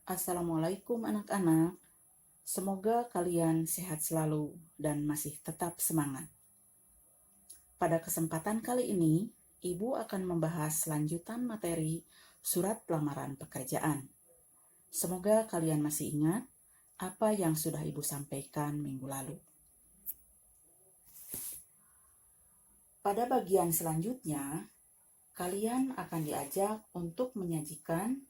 Assalamualaikum anak-anak, semoga kalian sehat selalu dan masih tetap semangat. Pada kesempatan kali ini, Ibu akan membahas lanjutan materi surat lamaran pekerjaan. Semoga kalian masih ingat apa yang sudah Ibu sampaikan minggu lalu. Pada bagian selanjutnya, kalian akan diajak untuk menyajikan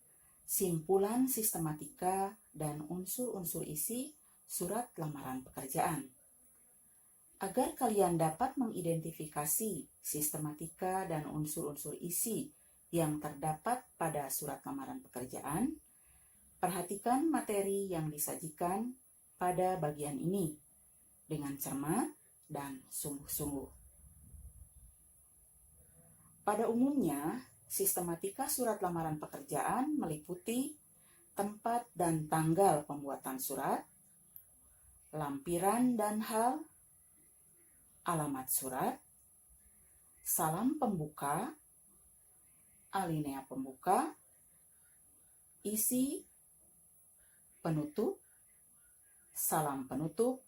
simpulan sistematika dan unsur-unsur isi surat lamaran pekerjaan. Agar kalian dapat mengidentifikasi sistematika dan unsur-unsur isi yang terdapat pada surat lamaran pekerjaan, perhatikan materi yang disajikan pada bagian ini dengan cermat dan sungguh-sungguh. Pada umumnya, sistematika surat lamaran pekerjaan meliputi tempat dan tanggal pembuatan surat, lampiran dan hal, alamat surat, salam pembuka, alinea pembuka, isi penutup, salam penutup,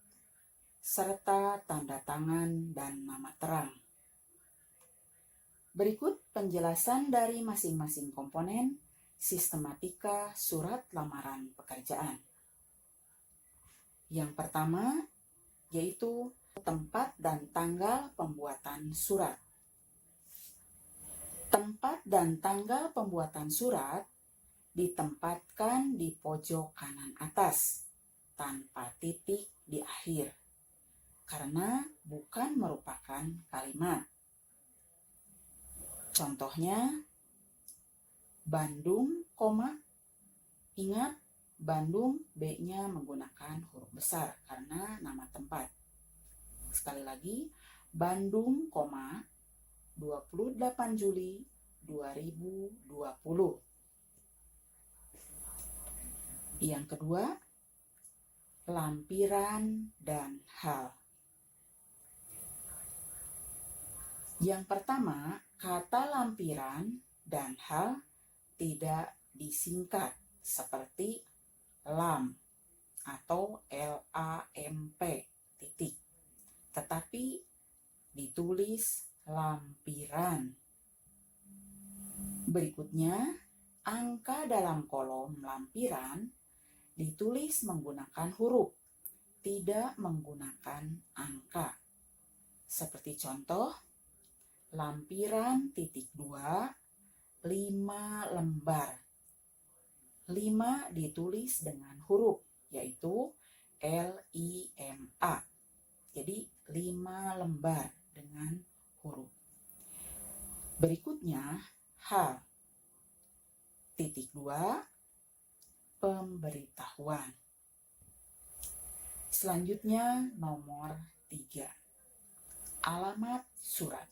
serta tanda tangan dan nama terang. Berikut penjelasan dari masing-masing komponen sistematika surat lamaran pekerjaan. Yang pertama yaitu tempat dan tanggal pembuatan surat. Tempat dan tanggal pembuatan surat ditempatkan di pojok kanan atas tanpa titik di akhir karena bukan merupakan kalimat. Contohnya, Bandung, ingat Bandung B-nya menggunakan huruf besar karena nama tempat. Sekali lagi, Bandung, 28 Juli 2020. Yang kedua, lampiran dan hal. Yang pertama, kata lampiran dan hal tidak disingkat seperti lam atau LAMP titik, tetapi ditulis lampiran. Berikutnya, angka dalam kolom lampiran ditulis menggunakan huruf, tidak menggunakan angka. Seperti contoh, lampiran titik 2, 5 lembar. 5 ditulis dengan huruf, yaitu LIMA. Jadi 5 lembar dengan huruf. Berikutnya, H. Titik 2, pemberitahuan. Selanjutnya nomor 3, alamat surat.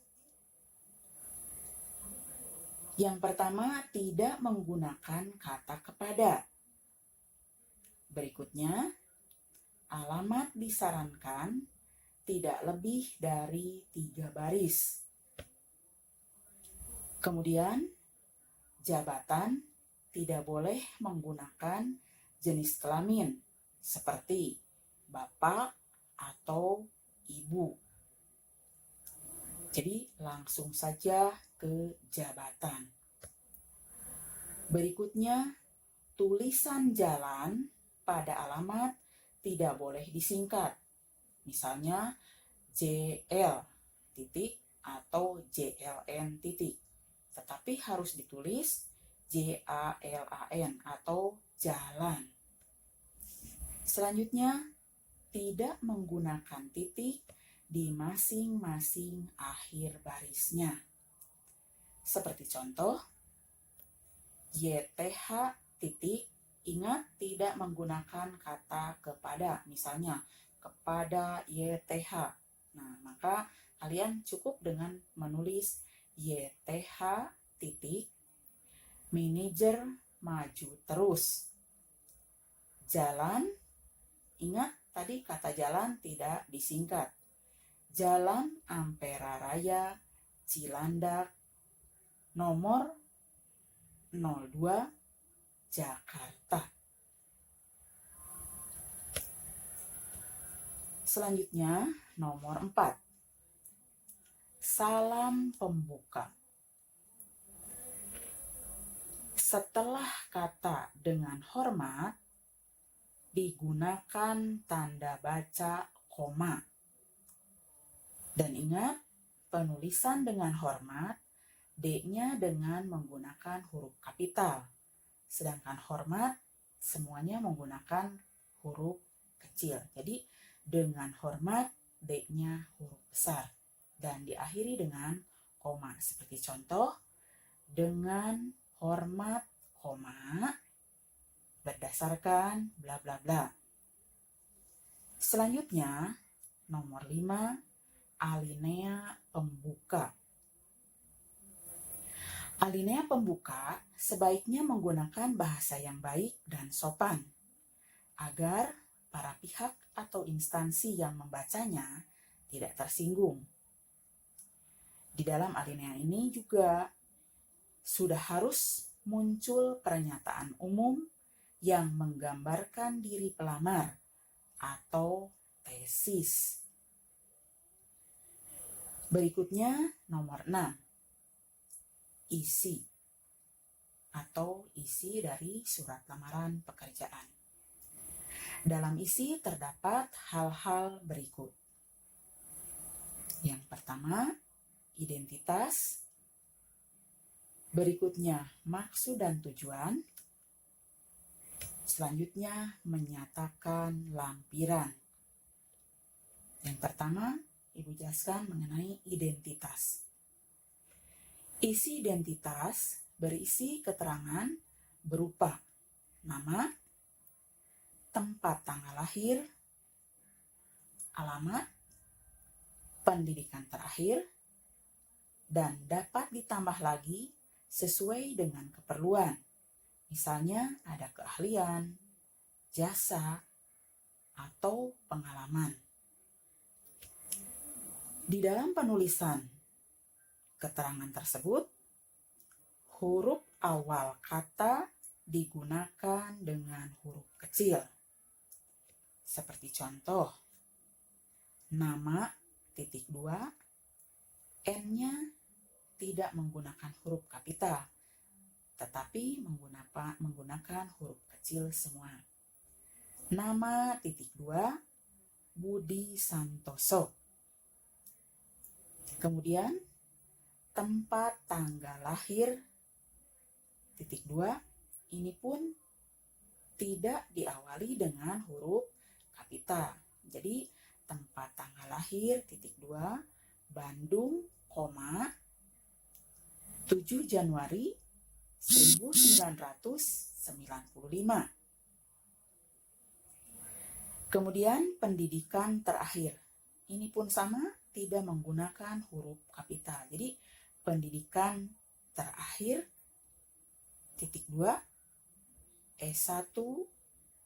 Yang pertama, tidak menggunakan kata kepada. Berikutnya, alamat disarankan tidak lebih dari 3 baris. Kemudian, jabatan tidak boleh menggunakan jenis kelamin seperti bapak atau ibu. Jadi langsung saja ke jabatan. Berikutnya, tulisan jalan pada alamat tidak boleh disingkat. Misalnya JL titik atau JLN titik. Tetapi harus ditulis JALAN atau jalan. Selanjutnya, tidak menggunakan titik di masing-masing akhir barisnya. Seperti contoh, YTH titik, ingat tidak menggunakan kata kepada, misalnya kepada YTH. Nah, maka kalian cukup dengan menulis YTH titik, manajer maju terus. Jalan, ingat tadi kata jalan tidak disingkat. Jalan Ampera Raya Cilandak nomor 02 Jakarta. Selanjutnya, nomor 4. Salam pembuka. Setelah kata dengan hormat, digunakan tanda baca koma. Dan ingat, penulisan dengan hormat, D-nya dengan menggunakan huruf kapital. Sedangkan hormat, semuanya menggunakan huruf kecil. Jadi, dengan hormat, D-nya huruf besar. Dan diakhiri dengan koma. Seperti contoh, dengan hormat, koma, berdasarkan bla bla bla. Selanjutnya, nomor 5, alinea pembuka. Alinea pembuka sebaiknya menggunakan bahasa yang baik dan sopan, agar para pihak atau instansi yang membacanya tidak tersinggung. Di dalam alinea ini juga sudah harus muncul pernyataan umum yang menggambarkan diri pelamar atau tesis. Berikutnya nomor 6, isi atau isi dari surat lamaran pekerjaan. Dalam isi terdapat hal-hal berikut. Yang pertama, identitas. Berikutnya, maksud dan tujuan. Selanjutnya, menyatakan lampiran. Yang pertama, Ibu jelaskan mengenai identitas. Isi identitas berisi keterangan berupa nama, tempat tanggal lahir, alamat, pendidikan terakhir, dan dapat ditambah lagi sesuai dengan keperluan. Misalnya ada keahlian, jasa, atau pengalaman. Di dalam penulisan keterangan tersebut, huruf awal kata digunakan dengan huruf kecil. Seperti contoh, nama (2), N-nya tidak menggunakan huruf kapital, tetapi menggunakan huruf kecil semua. Nama (2), Budi Santoso. Kemudian, tempat tanggal lahir (2), ini pun tidak diawali dengan huruf kapital. Jadi, tempat tanggal lahir (2), Bandung, 7 Januari 1995. Kemudian pendidikan terakhir. Ini pun sama, tidak menggunakan huruf kapital. Jadi pendidikan terakhir (2), S1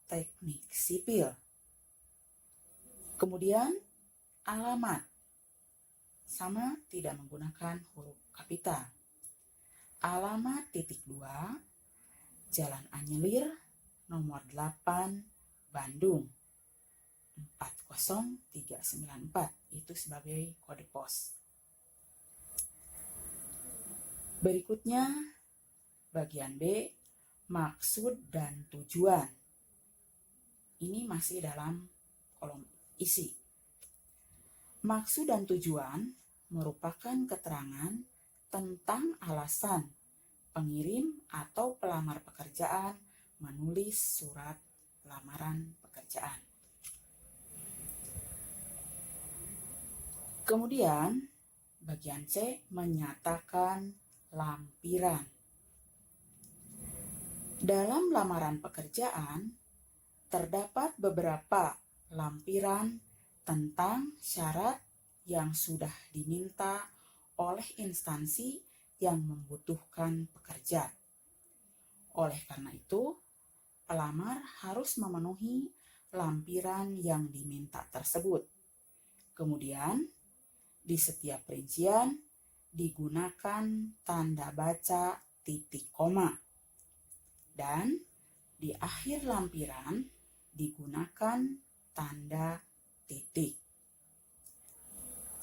Teknik Sipil. Kemudian alamat, sama, tidak menggunakan huruf kapital. Alamat (2), Jalan Anyelir nomor 8 Bandung 40394, itu sebagai kode pos. Berikutnya bagian B, maksud dan tujuan. Ini masih dalam kolom isi. Maksud dan tujuan merupakan keterangan tentang alasan pengirim atau pelamar pekerjaan menulis surat lamaran pekerjaan. Kemudian, bagian C, menyatakan lampiran. Dalam lamaran pekerjaan, terdapat beberapa lampiran tentang syarat yang sudah diminta oleh instansi yang membutuhkan pekerja. Oleh karena itu, pelamar harus memenuhi lampiran yang diminta tersebut. Kemudian, di setiap rincian digunakan tanda baca titik koma. Dan di akhir lampiran digunakan tanda titik.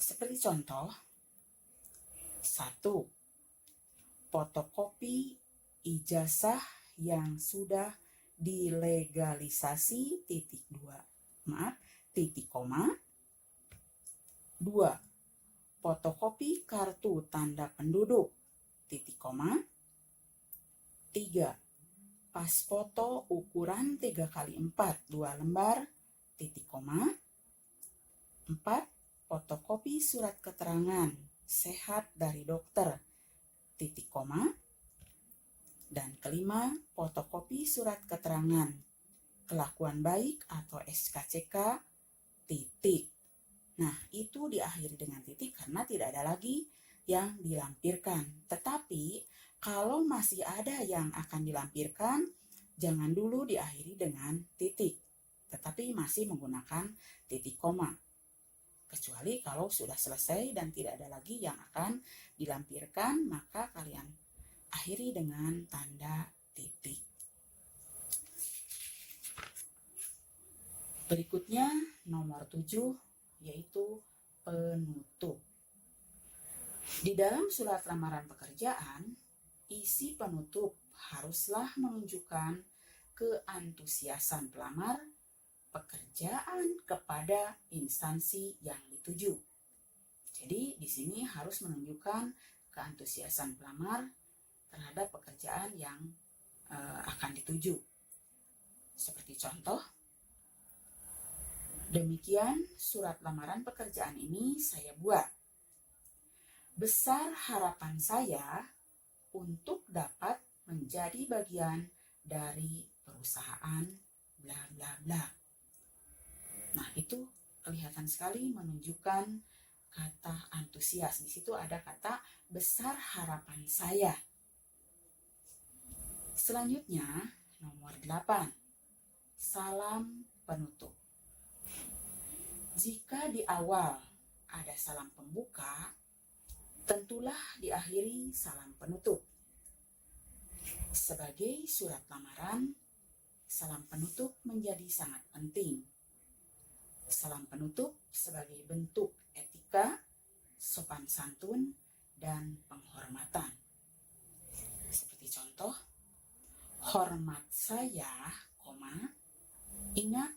Seperti contoh, 1. Fotokopi ijazah yang sudah dilegalisasi, titik 2. Maaf, titik koma. 2. Fotokopi kartu tanda penduduk, titik koma. 3. Pas foto ukuran 3x4 2 lembar, titik koma. 4. Fotokopi surat keterangan sehat dari dokter, titik koma. Dan kelima, fotokopi surat keterangan kelakuan baik atau SKCK, titik. Nah, itu diakhiri dengan titik karena tidak ada lagi yang dilampirkan. Tetapi kalau masih ada yang akan dilampirkan, jangan dulu diakhiri dengan titik, tetapi masih menggunakan titik koma. Kecuali kalau sudah selesai dan tidak ada lagi yang akan dilampirkan, maka kalian akhiri dengan tanda titik. Berikutnya nomor 7, yaitu penutup. Di dalam surat lamaran pekerjaan, isi penutup haruslah menunjukkan keantusiasan pelamar pekerjaan kepada instansi yang dituju. Jadi di sini harus menunjukkan keantusiasan pelamar terhadap pekerjaan yang akan dituju. Seperti contoh, demikian surat lamaran pekerjaan ini saya buat. Besar harapan saya untuk dapat menjadi bagian dari perusahaan bla bla bla. Nah, itu kelihatan sekali menunjukkan kata antusias. Di situ ada kata besar harapan saya. Selanjutnya, nomor 8. Salam penutup. Jika di awal ada salam pembuka, tentulah diakhiri salam penutup. Sebagai surat lamaran, salam penutup menjadi sangat penting. Salam penutup sebagai bentuk etika, sopan santun, dan penghormatan. Seperti contoh, hormat saya, ingat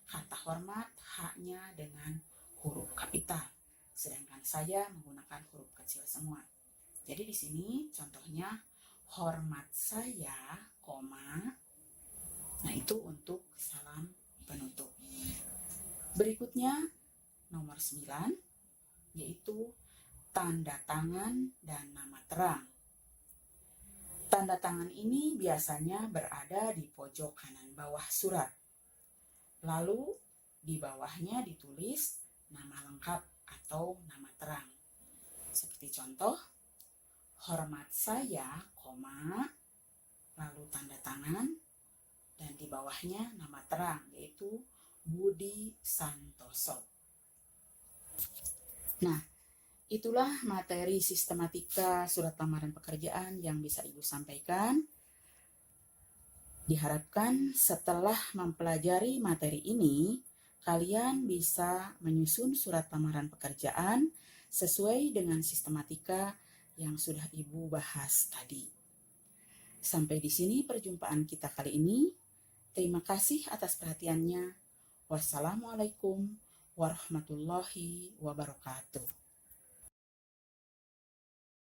kata hormat haknya dengan huruf kapital, sedangkan saya menggunakan huruf kecil semua. Jadi di sini contohnya hormat saya, nah itu untuk salam penutup. Berikutnya nomor 9, yaitu tanda tangan dan nama terang. Tanda tangan ini biasanya berada di pojok kanan bawah surat. Lalu di bawahnya ditulis nama lengkap atau nama terang. Seperti contoh, hormat saya, lalu tanda tangan, dan di bawahnya nama terang, yaitu Budi Santoso. Nah, itulah materi sistematika surat lamaran pekerjaan yang bisa Ibu sampaikan. Diharapkan setelah mempelajari materi ini, kalian bisa menyusun surat lamaran pekerjaan sesuai dengan sistematika yang sudah Ibu bahas tadi. Sampai di sini perjumpaan kita kali ini. Terima kasih atas perhatiannya. Wassalamualaikum warahmatullahi wabarakatuh.